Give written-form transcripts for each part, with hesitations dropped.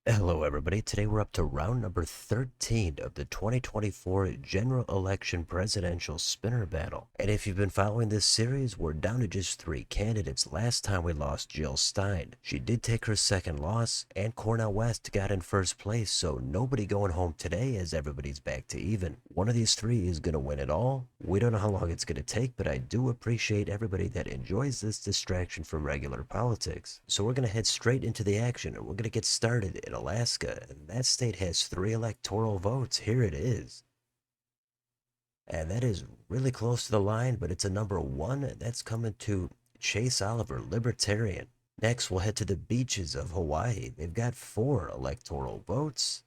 Hello everybody, today we're up to round number 13 of the 2024 General Election Presidential Spinner Battle. And if you've been following this series, we're down to just 3 candidates. Last time we lost Jill Stein. She did take her second loss, and Cornel West got in first place, so nobody going home today as everybody's back to even. One of these 3 is going to win it all. We don't know how long it's going to take, but I do appreciate everybody that enjoys this distraction from regular politics. So we're going to head straight into the action, and we're going to get started in Alaska, and that state has 3 electoral votes. Here it is. And that is really close to the line, but it's a number 1. That's coming to Chase Oliver, Libertarian. Next, we'll head to the beaches of Hawaii. They've got 4 electoral votes,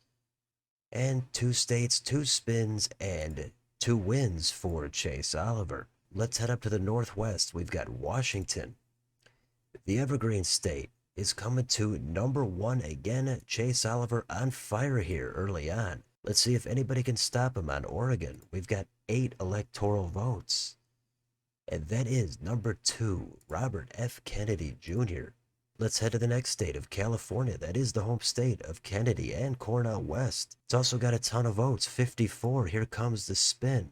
and 2 states, 2 spins, and 2 wins for Chase Oliver. Let's head up to the northwest. We've got Washington. The Evergreen State is coming to number 1 again. Chase Oliver on fire here early on. Let's see if anybody can stop him on Oregon. We've got 8 electoral votes. And that is number 2, Robert F. Kennedy Jr. Let's head to the next state of California. That is the home state of Kennedy and Cornel West. It's also got a ton of votes, 54. Here comes the spin.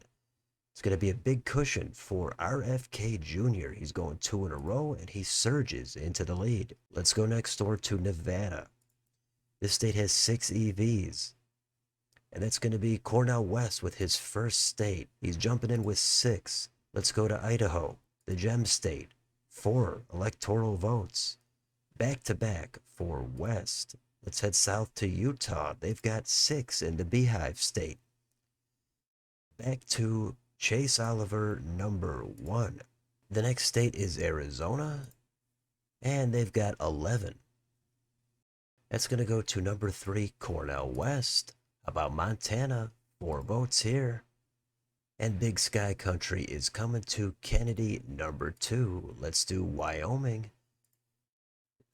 It's going to be a big cushion for RFK Jr. He's going 2 in a row, and he surges into the lead. Let's go next door to Nevada. This state has 6 EVs, and that's going to be Cornel West with his first state. He's jumping in with 6. Let's go to Idaho, the gem state. 4 electoral votes, back to back for West. Let's head south to Utah. They've got 6 in the Beehive state. Back to Chase Oliver, number 1. The next state is Arizona, and they've got 11. That's going to go to number 3, Cornel West. How about Montana? 4 votes here. And Big Sky Country is coming to Kennedy, number 2. Let's do Wyoming.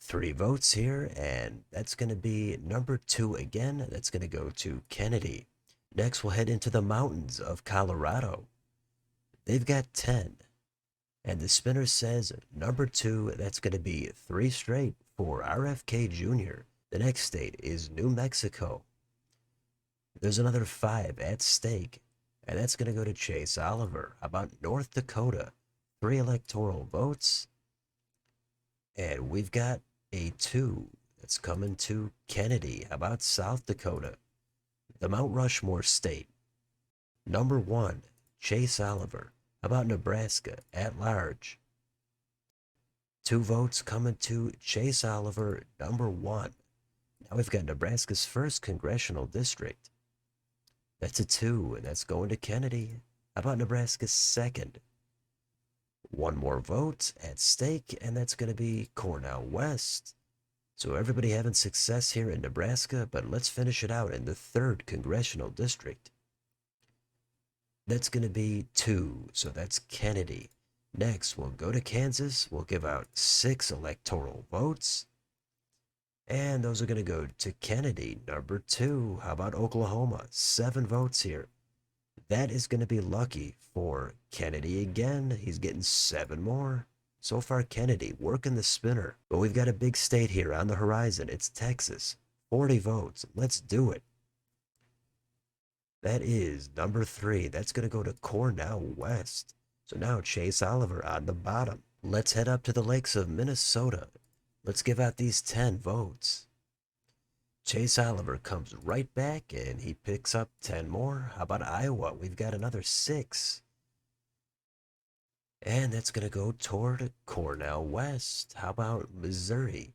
3 votes here, and that's going to be number 2 again. That's going to go to Kennedy. Next, we'll head into the mountains of Colorado. They've got 10. And the spinner says number 2, that's going to be 3 straight for RFK Jr. The next state is New Mexico. There's another 5 at stake, and that's going to go to Chase Oliver. How about North Dakota? 3 electoral votes. And we've got a 2 that's coming to Kennedy. How about South Dakota? The Mount Rushmore state. Number 1, Chase Oliver. How about Nebraska at large? 2 votes coming to Chase Oliver, number 1. Now we've got Nebraska's first congressional district. That's a 2, and that's going to Kennedy. How about Nebraska's second? 1 more vote at stake, and that's going to be Cornel West. So everybody having success here in Nebraska, but let's finish it out in the 3rd congressional district. That's going to be 2, so that's Kennedy. Next, we'll go to Kansas. We'll give out 6 electoral votes. And those are going to go to Kennedy, number 2. How about Oklahoma? 7 votes here. That is going to be lucky for Kennedy again. He's getting 7 more. So far, Kennedy working the spinner. But we've got a big state here on the horizon. It's Texas. 40 votes. Let's do it. That is number 3. That's going to go to Cornel West. So now Chase Oliver on the bottom. Let's head up to the lakes of Minnesota. Let's give out these 10 votes. Chase Oliver comes right back and he picks up 10 more. How about Iowa? We've got another 6. And that's going to go toward Cornel West. How about Missouri?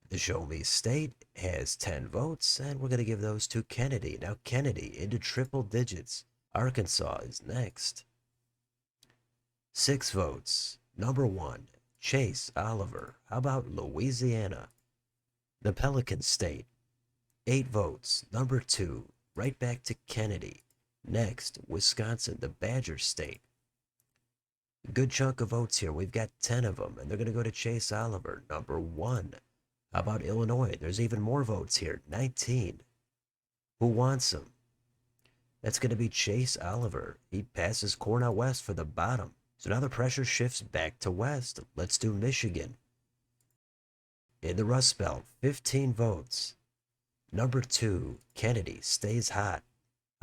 The Show Me State has 10 votes, and we're going to give those to Kennedy. Now, Kennedy into triple digits. Arkansas is next. 6 votes. Number 1, Chase Oliver. How about Louisiana? The Pelican State. 8 votes. Number 2, right back to Kennedy. Next, Wisconsin, the Badger State. Good chunk of votes here. We've got 10 of them, and they're going to go to Chase Oliver. Number 1. How about Illinois? There's even more votes here, 19. Who wants him? That's going to be Chase Oliver. He passes Cornel West for the bottom. So now the pressure shifts back to West. Let's do Michigan. In the Rust Belt, 15 votes. Number 2, Kennedy stays hot.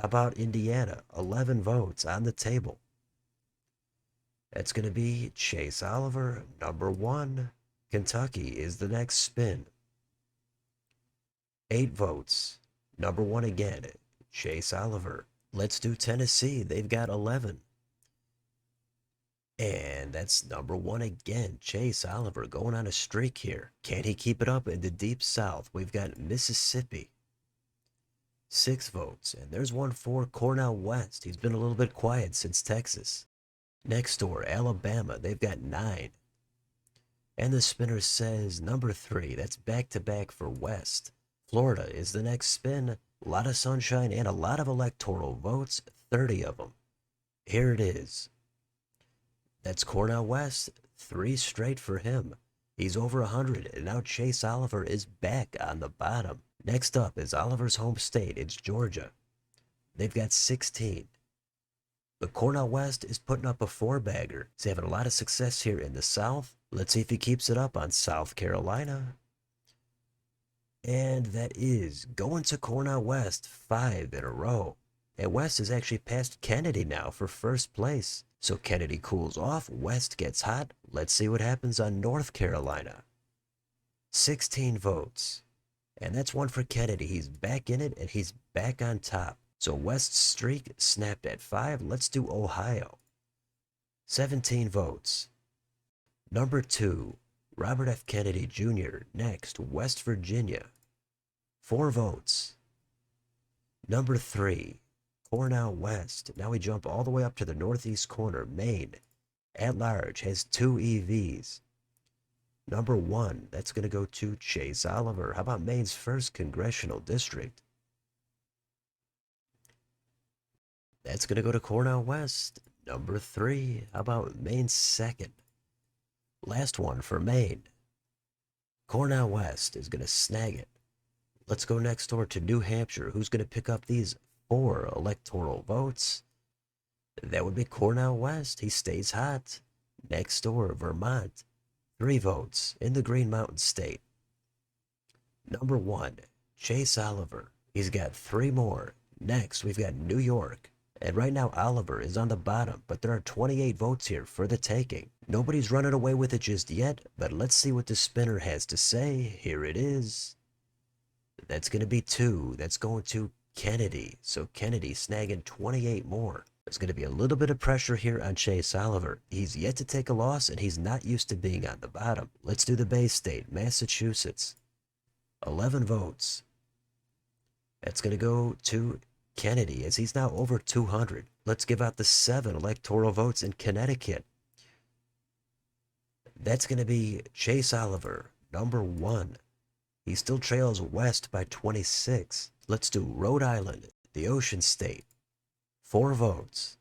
How about Indiana? 11 votes on the table. That's going to be Chase Oliver, number 1. Kentucky is the next spin. 8 votes. Number 1 again, Chase Oliver. Let's do Tennessee. They've got 11. And that's number 1 again, Chase Oliver going on a streak here. Can he keep it up in the deep south? We've got Mississippi. 6 votes. And there's one for Cornell West. He's been a little bit quiet since Texas. Next door, Alabama. They've got 9. And the spinner says number 3. That's back-to-back for West. Florida is the next spin. A lot of sunshine and a lot of electoral votes. 30 of them. Here it is. That's Cornell West, 3 straight for him. He's over 100, and now Chase Oliver is back on the bottom. Next up is Oliver's home state. It's Georgia. They've got 16. But Cornell West is putting up a 4-bagger. He's having a lot of success here in the South. Let's see if he keeps it up on South Carolina. And that is going to Cornell West, 5 in a row. And West has actually passed Kennedy now for first place. So Kennedy cools off, West gets hot. Let's see what happens on North Carolina. 16 votes. And that's one for Kennedy. He's back in it and he's back on top. So West's streak snapped at 5. Let's do Ohio. 17 votes. Number 2, Robert F. Kennedy Jr. Next, West Virginia. 4 votes. Number 3, Cornell West. Now we jump all the way up to the northeast corner. Maine, at large, has 2 EVs. Number 1, that's going to go to Chase Oliver. How about Maine's 1st congressional district? That's going to go to Cornell West. Number 3, how about Maine's 2nd? Last one for Maine. Cornell West is going to snag it. Let's go next door to New Hampshire. Who's going to pick up these 4 electoral votes? That would be Cornell West. He stays hot. Next door, Vermont. 3 votes in the Green Mountain State. Number 1, Chase Oliver. He's got 3 more. Next, we've got New York. And right now, Oliver is on the bottom, but there are 28 votes here for the taking. Nobody's running away with it just yet, but let's see what the spinner has to say. Here it is. That's going to be 2. That's going to Kennedy. So Kennedy snagging 28 more. There's going to be a little bit of pressure here on Chase Oliver. He's yet to take a loss, and he's not used to being on the bottom. Let's do the Bay State, Massachusetts. 11 votes. That's going to go to Kennedy, as he's now over 200. Let's give out the 7 electoral votes in Connecticut. That's going to be Chase Oliver, number 1. He still trails West by 26. Let's do Rhode Island, the Ocean State. 4 votes.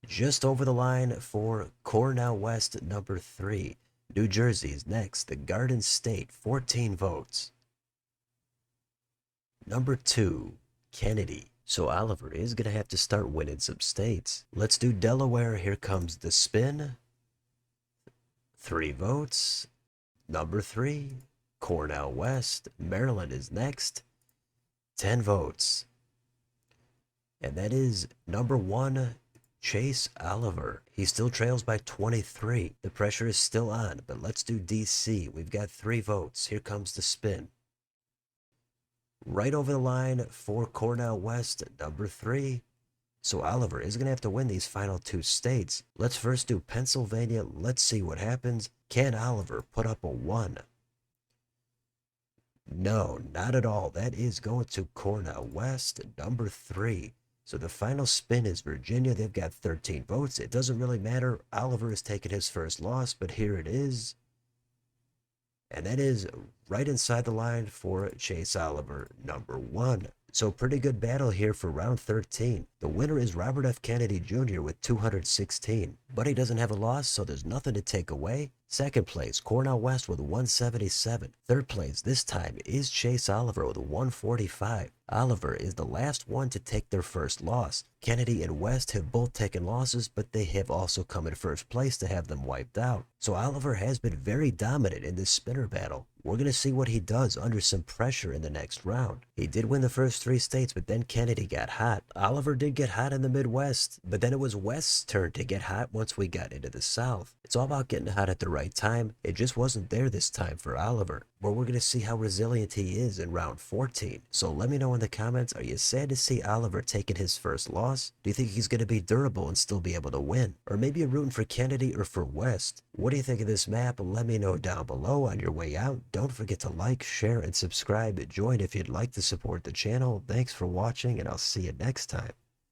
Just over the line for Cornell West, number 3. New Jersey's next, the Garden State, 14 votes. Number 2, Kennedy. So Oliver is going to have to start winning some states. Let's do Delaware. Here comes the spin. 3 votes. Number 3, Cornell West. Maryland is next. 10 votes. And that is number 1, Chase Oliver. He still trails by 23. The pressure is still on, but let's do DC. We've got 3 votes. Here comes the spin. Right over the line for Cornell West, number 3. So Oliver is going to have to win these final 2 states. Let's first do Pennsylvania. Let's see what happens. Can Oliver put up a 1? No, not at all. That is going to Cornell West, number 3. So the final spin is Virginia. They've got 13 votes. It doesn't really matter. Oliver has taken his first loss, but here it is. And that is right inside the line for Chase Oliver, number 1. So pretty good battle here for round 13. The winner is Robert F. Kennedy Jr. with 216, but he doesn't have a loss, so there's nothing to take away. Second place, Cornel West with 177. Third place this time is Chase Oliver with 145. Oliver is the last one to take their first loss. Kennedy and West have both taken losses, but they have also come in first place to have them wiped out. So Oliver has been very dominant in this spinner battle. We're going to see what he does under some pressure in the next round. He did win the first 3 states, but then Kennedy got hot. Oliver did get hot in the Midwest, but then it was West's turn to get hot once we got into the South. It's all about getting hot at the right time. It just wasn't there this time for Oliver. But we're going to see how resilient he is in round 14. So let me know in the comments, are you sad to see Oliver taking his first loss? Do you think he's going to be durable and still be able to win? Or maybe you're rooting for Kennedy or for West? What do you think of this map? Let me know down below. On your way out, don't forget to like, share, and subscribe. Join if you'd like to support the channel. Thanks for watching, and I'll see you next time.